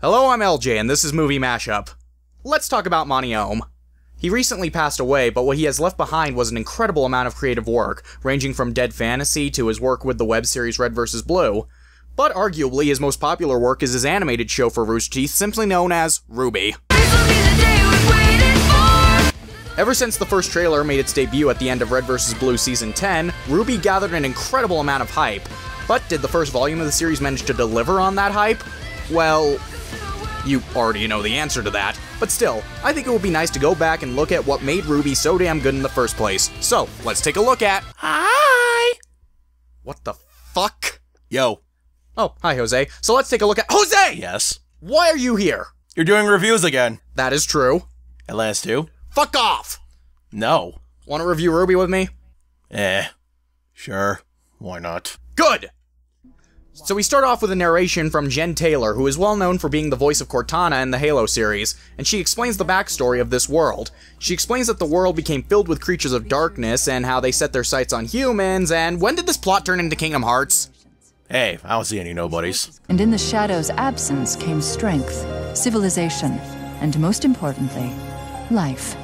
Hello, I'm LJ, and this is Movie Mashup. Let's talk about Monty Oum. He recently passed away, but what he has left behind was an incredible amount of creative work, ranging from Dead Fantasy to his work with the web series RWBY. But arguably, his most popular work is his animated show for Rooster Teeth, simply known as RWBY. Ever since the first trailer made its debut at the end of RWBY Season 10, RWBY gathered an incredible amount of hype. But did the first volume of the series manage to deliver on that hype? Well, you already know the answer to that. But still, I think it would be nice to go back and look at what made RWBY so damn good in the first place. So, let's take a look at... Hi! What the fuck? Yo. Oh, hi, Jose. So let's take a look at... Jose! Yes? Why are you here? You're doing reviews again. That is true. At last two? Fuck off! No. Want to review RWBY with me? Sure. Why not? Good! So we start off with a narration from Jen Taylor, who is well known for being the voice of Cortana in the Halo series, and she explains the backstory of this world. She explains that the world became filled with creatures of darkness, and how they set their sights on humans, and when did this plot turn into Kingdom Hearts? Hey, I don't see any nobodies. And in the Shadow's absence came strength, civilization, and most importantly, life.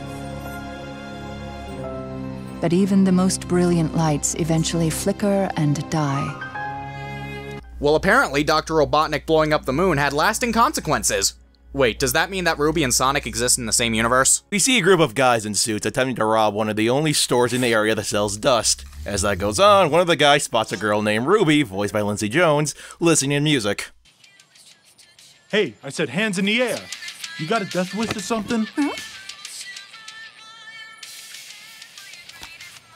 But even the most brilliant lights eventually flicker and die. Well, apparently Dr. Robotnik blowing up the moon had lasting consequences. Wait, does that mean that RWBY and Sonic exist in the same universe? We see a group of guys in suits attempting to rob one of the only stores in the area that sells dust. As that goes on, one of the guys spots a girl named Ruby, voiced by Lindsay Jones, listening to music. Hey, I said hands in the air. You got a death wish or something?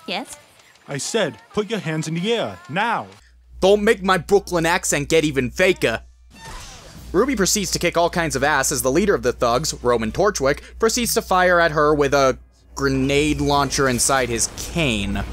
Yes? I said, put your hands in the air, now. Don't make my Brooklyn accent get even faker. RWBY proceeds to kick all kinds of ass as the leader of the thugs, Roman Torchwick, proceeds to fire at her with a grenade launcher inside his cane.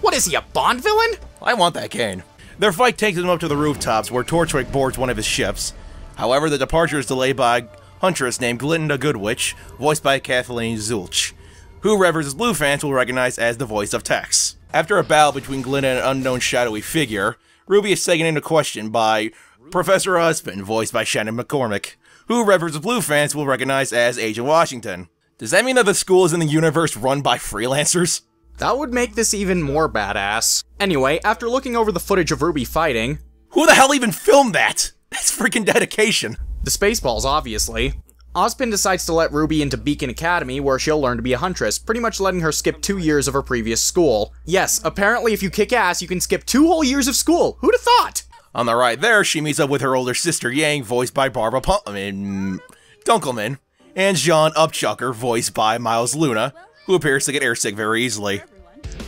What is he, a Bond villain? I want that cane. Their fight takes them up to the rooftops where Torchwick boards one of his ships. However, the departure is delayed by a huntress named Glinda Goodwitch, voiced by Kathleen Zulch, who Revers' Blue fans will recognize as the voice of Tex. After a battle between Glinda and an unknown shadowy figure, RWBY is taken into question by Professor Usman, voiced by Shannon McCormick, who Revers' Blue fans will recognize as Agent Washington. Does that mean that the school is in the universe run by freelancers? That would make this even more badass. Anyway, after looking over the footage of RWBY fighting... Who the hell even filmed that? That's freaking dedication. The Spaceballs, obviously. Ozpin decides to let RWBY into Beacon Academy, where she'll learn to be a huntress, pretty much letting her skip 2 years of her previous school. Yes, apparently if you kick ass, you can skip 2 whole years of school. Who'd have thought? On the right there, she meets up with her older sister Yang, voiced by Barbara Dunkelman, and Jean Upchucker, voiced by Miles Luna, who appears to get airsick very easily.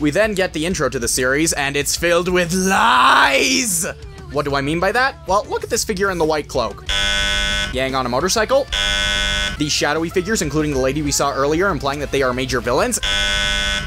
We then get the intro to the series, and it's filled with lies! What do I mean by that? Well, look at this figure in the white cloak. Yang on a motorcycle. These shadowy figures, including the lady we saw earlier, implying that they are major villains.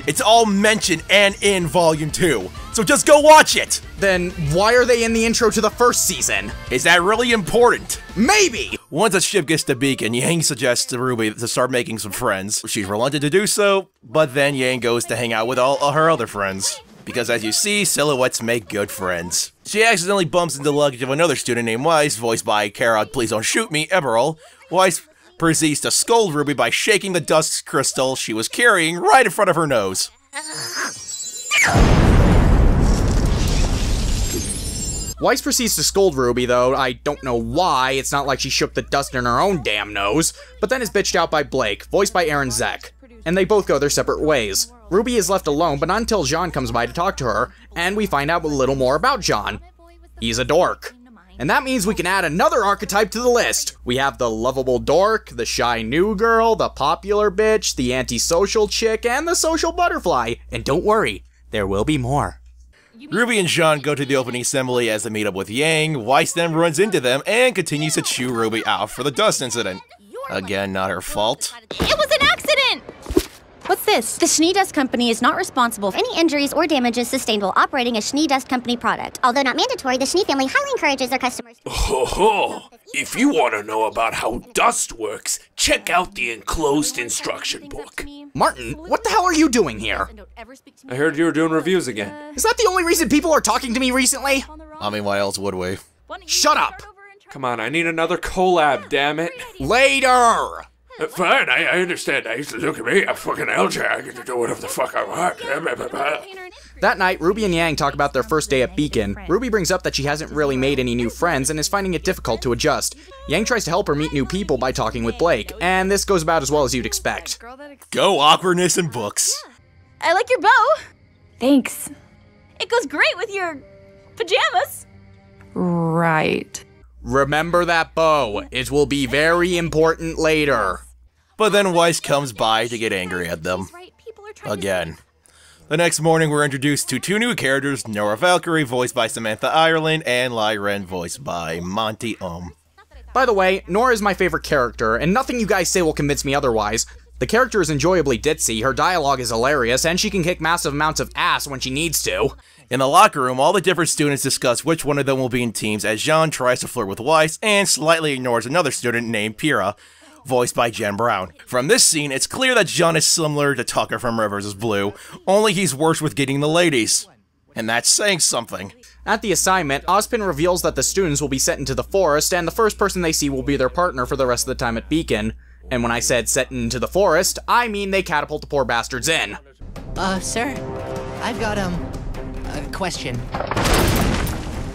It's all mentioned and in Volume 2, so just go watch it! Then why are they in the intro to the first season? Is that really important? Maybe! Once the ship gets to Beacon, Yang suggests to RWBY to start making some friends. She's reluctant to do so, but then Yang goes to hang out with all her other friends. Because as you see, silhouettes make good friends. She accidentally bumps into the luggage of another student named Weiss, voiced by Kara Please Don't Shoot Me, Eberl. Weiss proceeds to scold RWBY by shaking the dust crystal she was carrying right in front of her nose. Weiss proceeds to scold RWBY, though I don't know why. It's not like she shook the dust in her own damn nose, but then is bitched out by Blake, voiced by Aaron Zek, and they both go their separate ways. RWBY is left alone, but not until Jean comes by to talk to her, and we find out a little more about Jean. He's a dork. And that means we can add another archetype to the list. We have the lovable dork, the shy new girl, the popular bitch, the antisocial chick, and the social butterfly. And don't worry, there will be more. RWBY and Jean go to the opening assembly as they meet up with Yang. Weiss then runs into them and continues to chew RWBY out for the dust incident. Again, not her fault. It was an accident! What's this? The Schnee Dust Company is not responsible for any injuries or damages sustained while operating a Schnee Dust Company product. Although not mandatory, the Schnee family highly encourages their customers. If you want to know about how dust works, check out the enclosed instruction book. Martin, what the hell are you doing here? I heard you were doing reviews again. Is that the only reason people are talking to me recently? I mean, why else would we? Shut up! Come on, I need another collab, damn it. Later! Fine, I understand. Look at me, I'm fucking LJ. I get to do whatever the fuck I want. That night, Ruby and Yang talk about their first day at Beacon. Ruby brings up that she hasn't really made any new friends and is finding it difficult to adjust. Yang tries to help her meet new people by talking with Blake, and this goes about as well as you'd expect. Go awkwardness in books. I like your bow. Thanks. It goes great with your pajamas. Right. Remember that bow. It will be very important later. But then Weiss comes by to get angry at them. Again. The next morning, we're introduced to two new characters, Nora Valkyrie, voiced by Samantha Ireland, and Lai Ren, voiced by Monty Oum. By the way, Nora is my favorite character, and nothing you guys say will convince me otherwise. The character is enjoyably ditzy, her dialogue is hilarious, and she can kick massive amounts of ass when she needs to. In the locker room, all the different students discuss which one of them will be in teams as Jean tries to flirt with Weiss and slightly ignores another student named Pyrrha, voiced by Jen Brown. From this scene, it's clear that Jean is similar to Tucker from Rivers is Blue, only he's worse with getting the ladies. And that's saying something. At the assignment, Ozpin reveals that the students will be sent into the forest, and the first person they see will be their partner for the rest of the time at Beacon. And when I said set into the forest, I mean they catapult the poor bastards in. Sir, I've got, a question.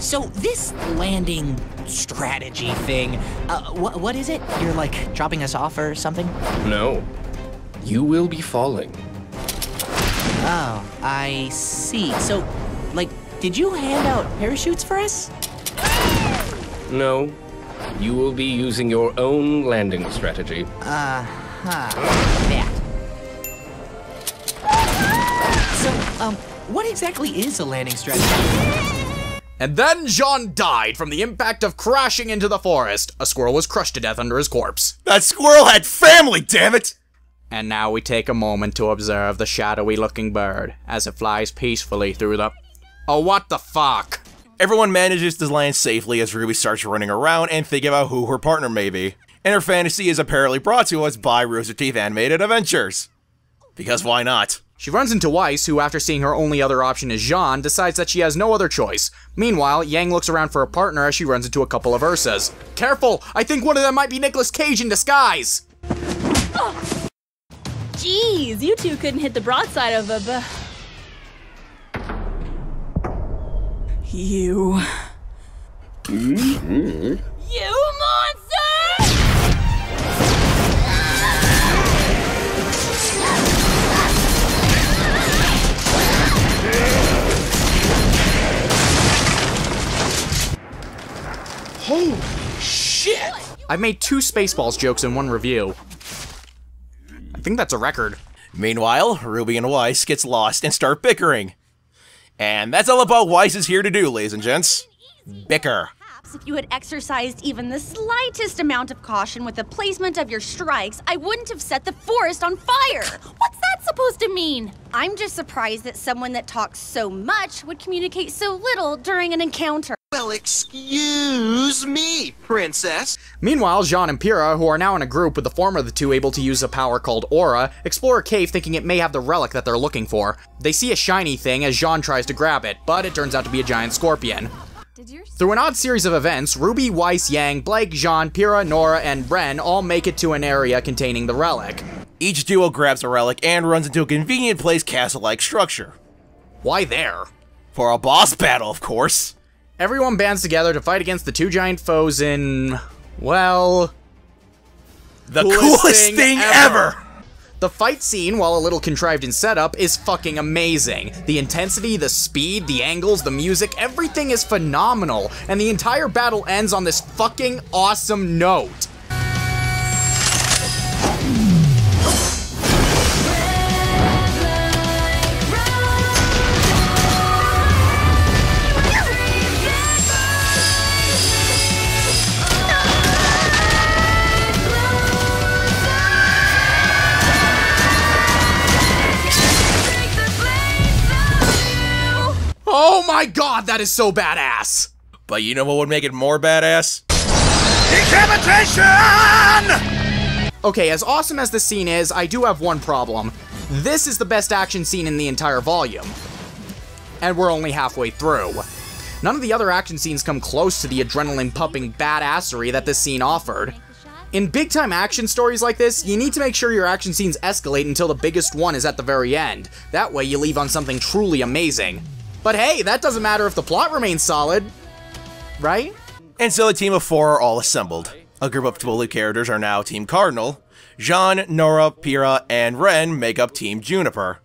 So, this landing strategy thing, what is it? You're, like, dropping us off or something? No. You will be falling. Oh, I see. So, like, did you hand out parachutes for us? No. You will be using your own landing strategy. That. So, what exactly is a landing strategy? And then Jean died from the impact of crashing into the forest. A squirrel was crushed to death under his corpse. That squirrel had family, damn it! And now we take a moment to observe the shadowy-looking bird as it flies peacefully through the... Oh, what the fuck? Everyone manages to land safely as Ruby starts running around and thinking about who her partner may be. And her fantasy is apparently brought to us by Rooster Teeth Animated Adventures. Because why not? She runs into Weiss, who after seeing her only other option is Jean, decides that she has no other choice. Meanwhile, Yang looks around for a partner as she runs into a couple of Ursas. Careful! I think one of them might be Nicolas Cage in disguise! Jeez, you two couldn't hit the broadside of a You. You monster! Holy shit! I've made 2 Spaceballs jokes in one review. I think that's a record. Meanwhile, Ruby and Weiss gets lost and start bickering. And that's all about Weiss is here to do, ladies and gents. Bicker. If you had exercised even the slightest amount of caution with the placement of your strikes, I wouldn't have set the forest on fire. What's that supposed to mean? I'm just surprised that someone that talks so much would communicate so little during an encounter. Well, excuse me, princess. Meanwhile, Jean and Pyrrha, who are now in a group with the former of the two able to use a power called Aura, explore a cave thinking it may have the relic that they're looking for. They see a shiny thing as Jean tries to grab it, but it turns out to be a giant scorpion. Through an odd series of events, Ruby, Weiss, Yang, Blake, Jean, Pyrrha, Nora, and Ren all make it to an area containing the relic. Each duo grabs a relic and runs into a convenient placed castle-like structure. Why there? For a boss battle, of course. Everyone bands together to fight against the 2 giant foes in... well... the coolest thing ever! The fight scene, while a little contrived in setup, is fucking amazing. The intensity, the speed, the angles, the music, everything is phenomenal, and the entire battle ends on this fucking awesome note. Oh my god, that is so badass! But you know what would make it more badass? Decapitation! Okay, as awesome as this scene is, I do have one problem. This is the best action scene in the entire volume. And we're only halfway through. None of the other action scenes come close to the adrenaline-pumping badassery that this scene offered. In big-time action stories like this, you need to make sure your action scenes escalate until the biggest one is at the very end. That way you leave on something truly amazing. But hey, that doesn't matter if the plot remains solid, right? And so the team of 4 are all assembled. A group of bully characters are now Team Cardinal. Jean, Nora, Pyrrha, and Ren make up Team Juniper,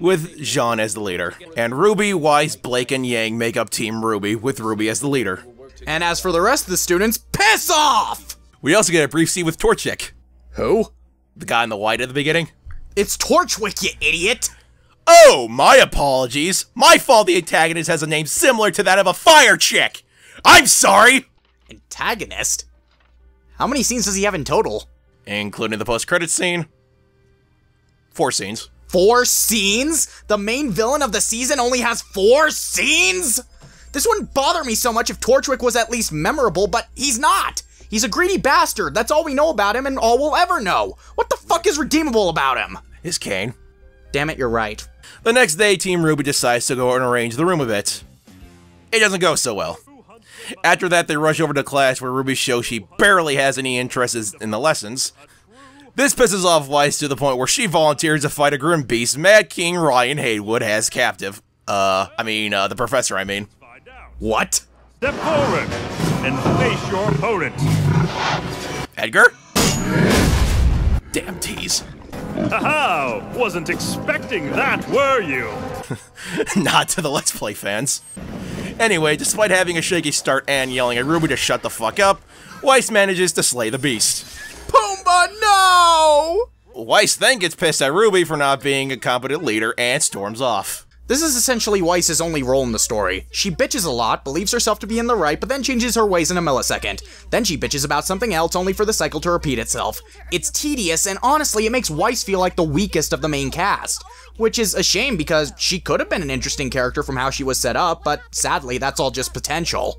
with Jean as the leader. And Ruby, Weiss, Blake, and Yang make up Team Ruby, with Ruby as the leader. And as for the rest of the students, piss off! We also get a brief scene with Torchic. Who? The guy in the white at the beginning. It's Torchwick, you idiot! Oh, my apologies. My fault the antagonist has a name similar to that of a fire chick. I'm sorry! Antagonist? How many scenes does he have in total? Including the post-credits scene. 4 scenes. 4 scenes? The main villain of the season only has 4 scenes? This wouldn't bother me so much if Torchwick was at least memorable, but he's not! He's a greedy bastard, that's all we know about him and all we'll ever know. What the fuck is redeemable about him? His cane. Damn it, you're right. The next day, Team RWBY decides to go and arrange the room a bit. It doesn't go so well. After that, they rush over to class where Ruby shows she barely has any interest in the lessons. This pisses off Weiss to the point where she volunteers to fight a grim beast Mad King Ryan Haywood has captive. The professor, I mean. What? Step forward and face your opponent. Edgar? Damn tease. Haha! Wasn't expecting that, were you? Not to the Let's Play fans. Anyway, despite having a shaky start and yelling at Ruby to shut the fuck up, Weiss manages to slay the beast. Pumbaa, no! Weiss then gets pissed at Ruby for not being a competent leader and storms off. This is essentially Weiss's only role in the story. She bitches a lot, believes herself to be in the right, but then changes her ways in a millisecond. Then she bitches about something else only for the cycle to repeat itself. It's tedious, and honestly, it makes Weiss feel like the weakest of the main cast. Which is a shame because she could have been an interesting character from how she was set up, but sadly, that's all just potential.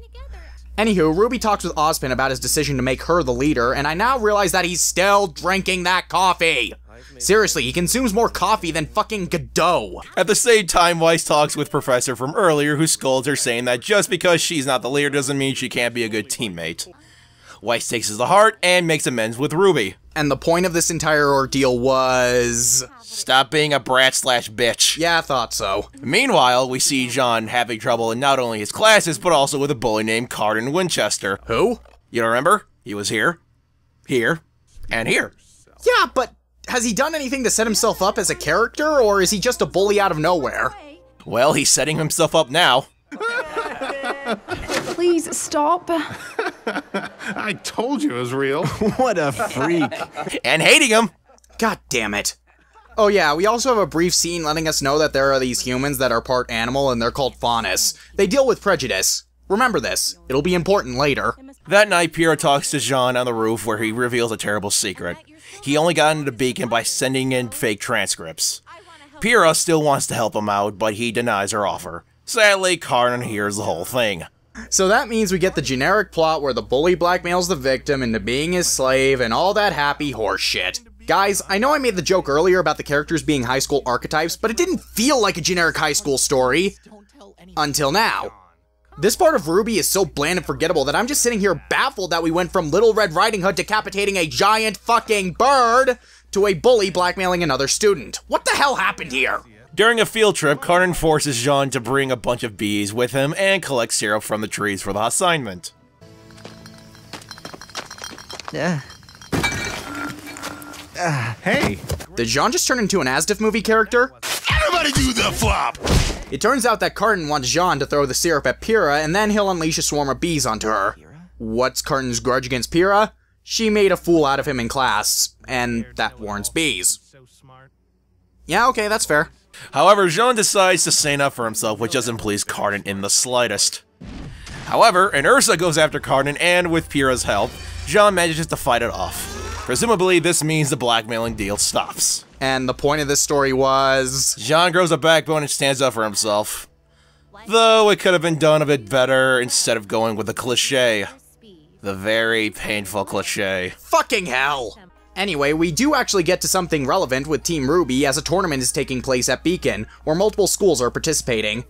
Anywho, Ruby talks with Ozpin about his decision to make her the leader, and I now realize that he's still drinking that coffee. Seriously, he consumes more coffee than fucking Godot. At the same time, Weiss talks with Professor from earlier who scolds her saying that just because she's not the leader doesn't mean she can't be a good teammate. Weiss takes it to heart and makes amends with Ruby. And the point of this entire ordeal was... Stop being a brat/bitch. Yeah, I thought so. Meanwhile, we see Jean having trouble in not only his classes, but also with a bully named Cardin Winchester. Who? You don't remember? He was here, and here. Yeah, but has he done anything to set himself up as a character, or is he just a bully out of nowhere? Well, he's setting himself up now. Please stop. I told you it was real. What a freak. And hating him. God damn it. Oh yeah, we also have a brief scene letting us know that there are these humans that are part animal and they're called faunus. They deal with prejudice. Remember this. It'll be important later. That night, Pyrrha talks to Jean on the roof where he reveals a terrible secret. He only got into the beacon by sending in fake transcripts. Pyrrha still wants to help him out, but he denies her offer. Sadly, Cardin hears the whole thing. So that means we get the generic plot where the bully blackmails the victim into being his slave and all that happy horse shit. Guys, I know I made the joke earlier about the characters being high school archetypes, but it didn't feel like a generic high school story. Until now. This part of RWBY is so bland and forgettable that I'm just sitting here baffled that we went from Little Red Riding Hood decapitating a giant fucking bird to a bully blackmailing another student. What the hell happened here? During a field trip, Cardin forces Jean to bring a bunch of bees with him and collect syrup from the trees for the assignment. Hey. Did Jean just turn into an Asdif movie character? Everybody do the flop! It turns out that Cardin wants Jean to throw the syrup at Pyrrha, and then he'll unleash a swarm of bees onto her. What's Cardin's grudge against Pyrrha? She made a fool out of him in class, and that warrants bees. Yeah, okay, that's fair. However, Jean decides to stand up for himself, which doesn't please Cardin in the slightest. However, an Ursa goes after Cardin, and with Pyrrha's help, Jean manages to fight it off. Presumably, this means the blackmailing deal stops. And the point of this story was... Jean grows a backbone and stands up for himself. Though it could have been done a bit better instead of going with the cliché. The very painful cliché. Fucking hell! Anyway, we do actually get to something relevant with Team RWBY as a tournament is taking place at Beacon, where multiple schools are participating.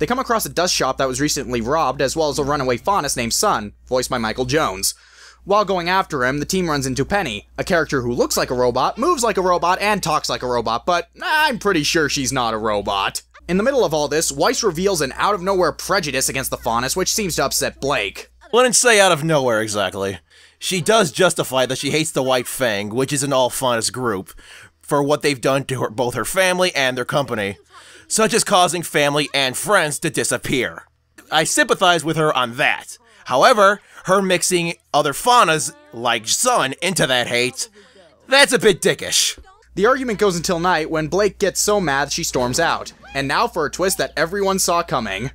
They come across a dust shop that was recently robbed, as well as a runaway faunus named Sun, voiced by Michael Jones. While going after him, the team runs into Penny, a character who looks like a robot, moves like a robot, and talks like a robot, but I'm pretty sure she's not a robot. In the middle of all this, Weiss reveals an out-of-nowhere prejudice against the faunus, which seems to upset Blake. Wouldn't say out of nowhere exactly. She does justify that she hates the White Fang, which is an all-faunus group, for what they've done to both her family and their company, such as causing family and friends to disappear. I sympathize with her on that. However, her mixing other faunas, like Sun, into that hate, that's a bit dickish. The argument goes until night, when Blake gets so mad she storms out. And now for a twist that everyone saw coming.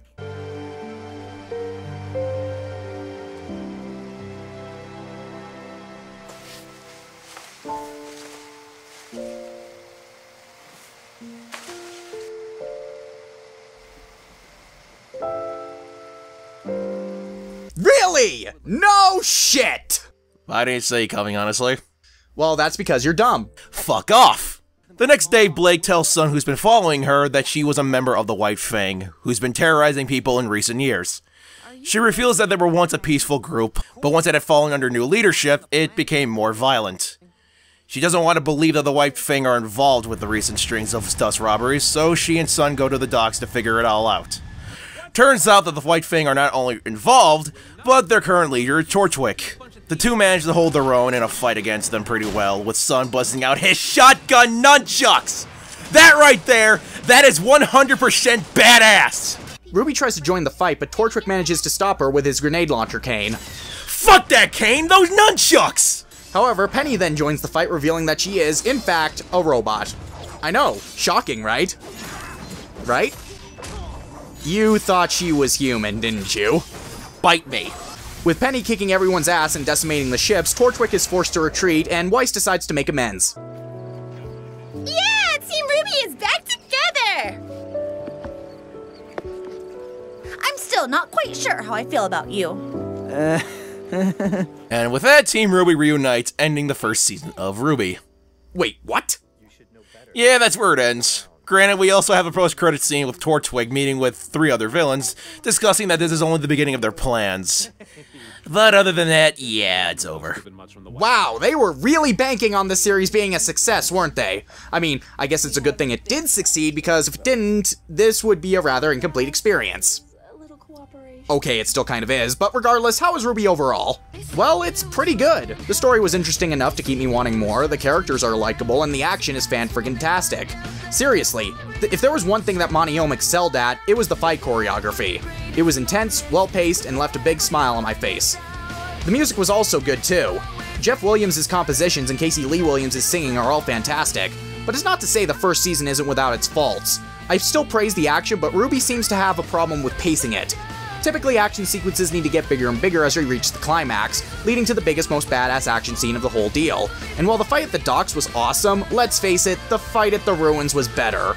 Really? No shit! I didn't see coming, honestly. Well, that's because you're dumb. Fuck off! The next day, Blake tells Sun, who's been following her, that she was a member of the White Fang, who's been terrorizing people in recent years. She reveals that they were once a peaceful group, but once it had fallen under new leadership, it became more violent. She doesn't want to believe that the White Fang are involved with the recent strings of dust robberies, so she and Sun go to the docks to figure it all out. Turns out that the White Fang are not only involved, but their current leader, Torchwick. The two manage to hold their own in a fight against them pretty well, with Sun busting out his shotgun nunchucks! That right there, that is 100% badass! RWBY tries to join the fight, but Torchwick manages to stop her with his grenade launcher cane. Fuck that cane, those nunchucks! However, Penny then joins the fight, revealing that she is, in fact, a robot. I know, shocking, right? Right? You thought she was human, didn't you? Bite me. With Penny kicking everyone's ass and decimating the ships, Torchwick is forced to retreat, and Weiss decides to make amends. Yeah, Team RWBY is back together! I'm still not quite sure how I feel about you. And with that, Team RWBY reunites, ending the first season of RWBY. Wait, what? Yeah, that's where it ends. Granted, we also have a post-credit scene with Torchwick meeting with 3 other villains, discussing that this is only the beginning of their plans. But other than that, yeah, it's over. Wow, they were really banking on this series being a success, weren't they? I mean, I guess it's a good thing it did succeed, because if it didn't, this would be a rather incomplete experience. Okay, it still kind of is, but regardless, how is RWBY overall? Well, it's pretty good. The story was interesting enough to keep me wanting more, the characters are likable, and the action is fan-friggin-tastic. Seriously, if there was one thing that Monty Oum excelled at, it was the fight choreography. It was intense, well-paced, and left a big smile on my face. The music was also good too. Jeff Williams' compositions and Casey Lee Williams' singing are all fantastic, but it's not to say the first season isn't without its faults. I still praise the action, but RWBY seems to have a problem with pacing it. Typically, action sequences need to get bigger and bigger as we reach the climax, leading to the biggest, most badass action scene of the whole deal. And while the fight at the docks was awesome, let's face it, the fight at the ruins was better.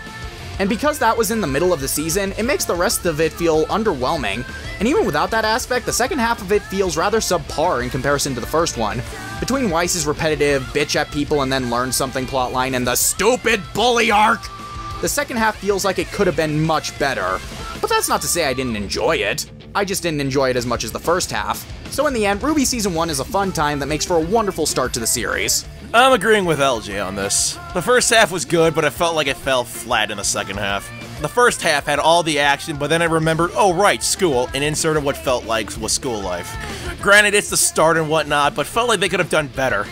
And because that was in the middle of the season, it makes the rest of it feel underwhelming. And even without that aspect, the second half of it feels rather subpar in comparison to the first one. Between Weiss's repetitive, bitch at people and then learn something plotline and the stupid bully arc, the second half feels like it could have been much better. But that's not to say I didn't enjoy it. I just didn't enjoy it as much as the first half. So in the end, RWBY Season 1 is a fun time that makes for a wonderful start to the series. I'm agreeing with LJ on this. The first half was good, but it felt like it fell flat in the second half. The first half had all the action, but then I remembered, oh right, school, and inserted what felt like was school life. Granted, it's the start and whatnot, but felt like they could have done better.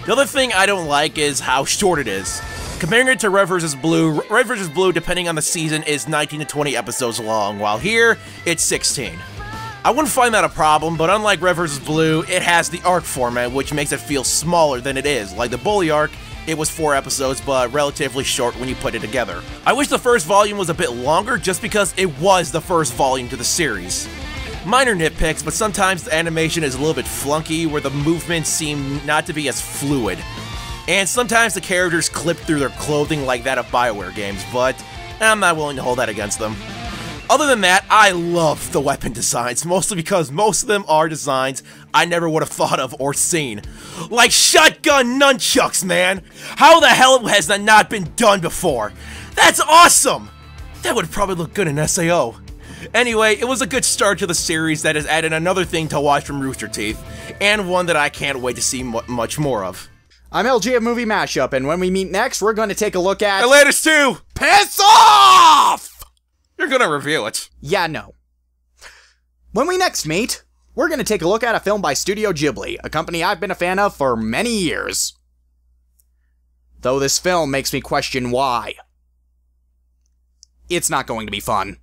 The other thing I don't like is how short it is. Comparing it to Red vs. Blue, Red vs. Blue, depending on the season, is 19 to 20 episodes long, while here, it's 16. I wouldn't find that a problem, but unlike Red vs. Blue, it has the arc format, which makes it feel smaller than it is. Like the Bully arc, it was 4 episodes, but relatively short when you put it together. I wish the first volume was a bit longer, just because it was the first volume to the series. Minor nitpicks, but sometimes the animation is a little bit flunky, where the movements seem not to be as fluid. And sometimes the characters clip through their clothing like that of BioWare games, but I'm not willing to hold that against them. Other than that, I love the weapon designs, mostly because most of them are designs I never would have thought of or seen. Like shotgun nunchucks, man! How the hell has that not been done before? That's awesome! That would probably look good in SAO. Anyway, it was a good start to the series that has added another thing to watch from Rooster Teeth, and one that I can't wait to see much more of. I'm LG of Movie Mashup, and when we meet next, we're going to take a look at... Atlantis 2! Piss off! You're gonna review it. Yeah, no. When we next meet, we're going to take a look at a film by Studio Ghibli, a company I've been a fan of for many years. Though this film makes me question why. It's not going to be fun.